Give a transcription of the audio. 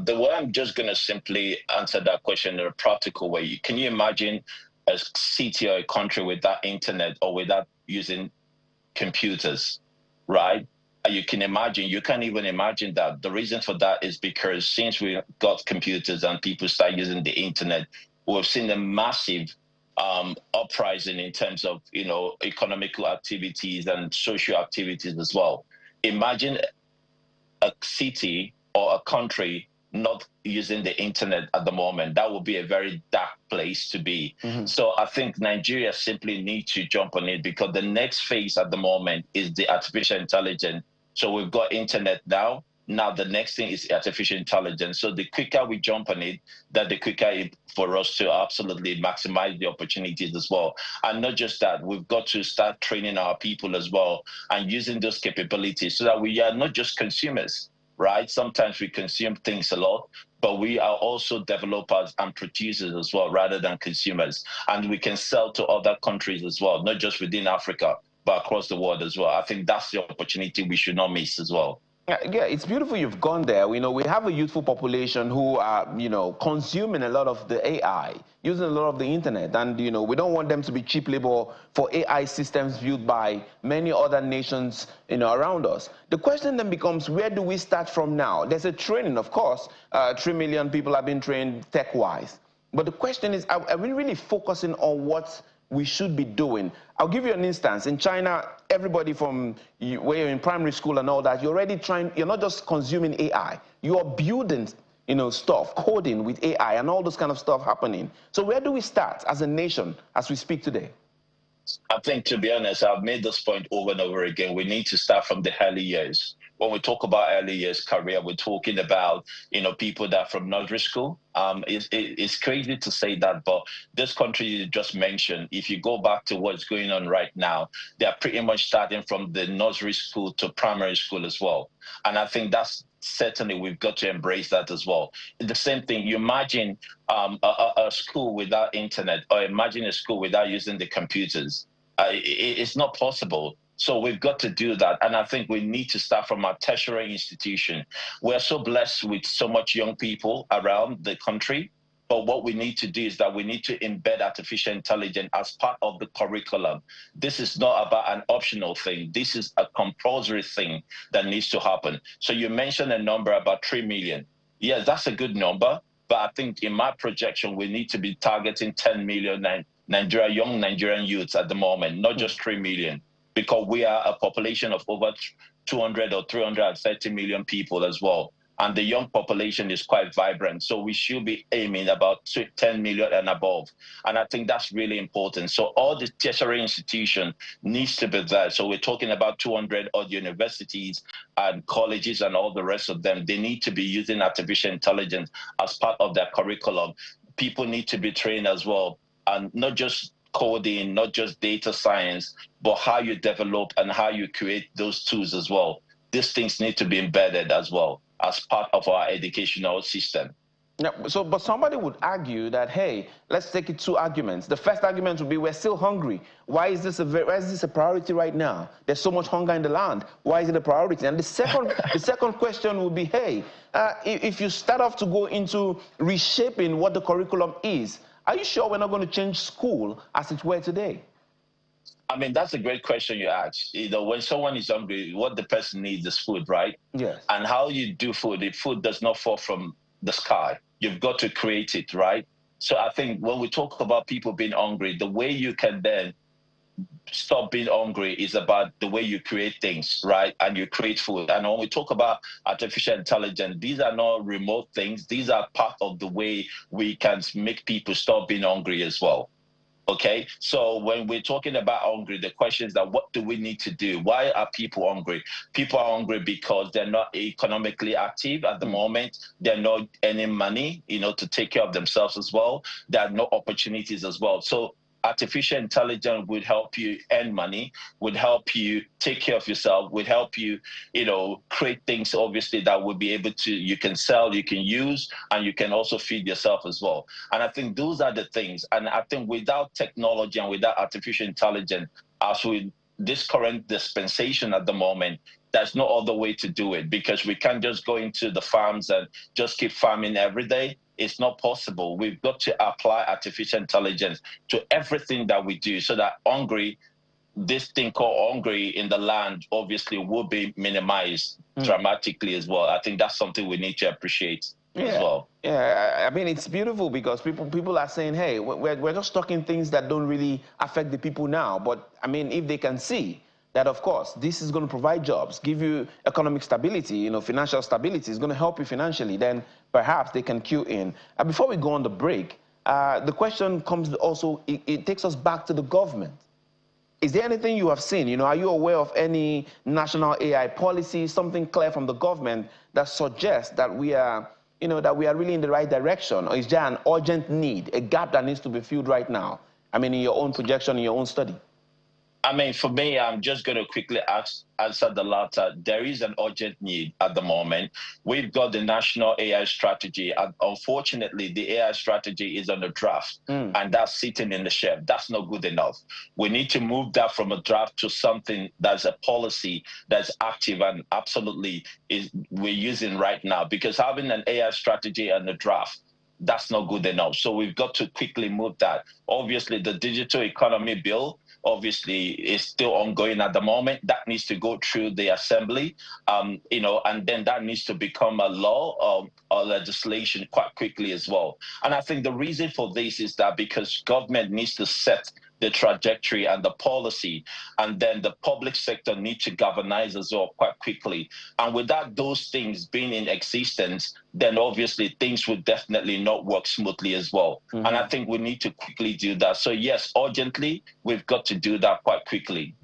The way I'm just going to simply answer that question in a practical way. Can you imagine a city or a country without internet or without using computers, right? You can imagine, you can't even imagine that. The reason for that is because since we got computers and people start using the internet, we've seen a massive uprising in terms of, economical activities and social activities as well. Imagine a city or a country not using the internet at the moment. That would be a very dark place to be. So I think Nigeria simply needs to jump on it, because the next phase at the moment is the artificial intelligence. So we've got internet now. Now the next thing is artificial intelligence. So the quicker we jump on it, that the quicker it for us to absolutely maximize the opportunities as well. And not just that, we've got to start training our people as well and using those capabilities so that we are not just consumers, right? Sometimes we consume things a lot, but we are also developers and producers as well, rather than consumers. And we can sell to other countries as well, not just within Africa, but across the world as well. I think that's the opportunity we should not miss as well. Yeah, it's beautiful you've gone there. We have a youthful population who are, consuming a lot of the AI, using a lot of the internet. And, we don't want them to be cheap labor for AI systems built by many other nations, around us. The question then becomes, where do we start from now? There's a training, of course. 3 million people have been trained tech-wise. But the question is, are we really focusing on what we should be doing? I'll give you an instance. In China, everybody from where you're in primary school and all that, you're not just consuming AI, you're building, stuff, coding with AI and all this kind of stuff happening. So where do we start as a nation as we speak today? I think, to be honest, I've made this point over and over again. We need to start from the early years. When we talk about early years career, we're talking about, people that are from nursery school. It's crazy to say that, but this country you just mentioned, if you go back to what's going on right now, they're pretty much starting from the nursery school to primary school as well. And I think that's certainly, we've got to embrace that as well. The same thing, you imagine a school without internet, or imagine a school without using the computers. It's not possible. So we've got to do that. And I think we need to start from our tertiary institution. We're so blessed with so much young people around the country. But what we need to do is that we need to embed artificial intelligence as part of the curriculum. This is not about an optional thing. This is a compulsory thing that needs to happen. So you mentioned a number about 3 million. Yes, that's a good number. But I think in my projection, we need to be targeting 10 million young Nigerian youths at the moment, not just 3 million. Because we are a population of over 200 or 330 million people as well. And the young population is quite vibrant. So we should be aiming about 10 million and above. And I think that's really important. So all the tertiary institution needs to be there. So we're talking about 200 odd universities and colleges and all the rest of them. They need to be using artificial intelligence as part of their curriculum. People need to be trained as well. And not just coding, not just data science, but how you develop and how you create those tools as well. These things need to be embedded as well as part of our educational system. Yeah, but somebody would argue that, hey, let's take it two arguments. The first argument would be, we're still hungry. Why is this a priority right now? There's so much hunger in the land. Why is it a priority? And the second question would be, hey, if you start off to go into reshaping what the curriculum is, are you sure we're not going to change school as it were today? I mean, that's a great question you asked. When someone is hungry, what the person needs is food, right? Yes. And how you do food, if food does not fall from the sky, you've got to create it, right? So I think when we talk about people being hungry, the way you can then stop being hungry is about the way you create things, right? And you create food. And when we talk about artificial intelligence, these are not remote things. These are part of the way we can make people stop being hungry as well. Okay, so when we're talking about hungry, the question is that what do we need to do? Why are people hungry? People are hungry because they're not economically active at the moment. They're not earning money, to take care of themselves as well. There are no opportunities as well. So artificial intelligence would help you earn money, would help you take care of yourself, would help you, create things, obviously, that would be able to, you can sell, you can use, and you can also feed yourself as well. And I think those are the things. And I think without technology and without artificial intelligence, as with this current dispensation at the moment, There's no other way to do it, because we can't just go into the farms and just keep farming every day. It's not possible. We've got to apply artificial intelligence to everything that we do, so that this thing called hungry in the land obviously will be minimized dramatically as well. I think that's something we need to appreciate as well. Yeah, I mean, it's beautiful because people are saying, hey, we're just talking things that don't really affect the people now. But I mean, if they can see that, of course, this is going to provide jobs, give you economic stability, you know, financial stability, is going to help you financially, then perhaps they can cue in. And before we go on the break, the question comes also, it takes us back to the government. Is there anything you have seen? You know, are you aware of any national AI policy, something clear from the government that suggests that we are, you know, that we are really in the right direction? Or is there an urgent need, a gap that needs to be filled right now? I mean, in your own projection, in your own study. I mean, for me, I'm just going to quickly answer the latter. There is an urgent need at the moment. We've got the national AI strategy. And unfortunately, the AI strategy is on the draft, and that's sitting in the shelf. That's not good enough. We need to move that from a draft to something that's a policy that's active and absolutely we're using right now. Because having an AI strategy and a draft, that's not good enough. So we've got to quickly move that. Obviously, the digital economy bill obviously is still ongoing at the moment. That needs to go through the assembly, you know, and then that needs to become a law or legislation quite quickly as well. And I think the reason for this is that because government needs to set the trajectory and the policy, and then the public sector needs to galvanize as well quite quickly. And without those things being in existence, then obviously things would definitely not work smoothly as well. And I think we need to quickly do that. So yes, urgently, we've got to do that quite quickly.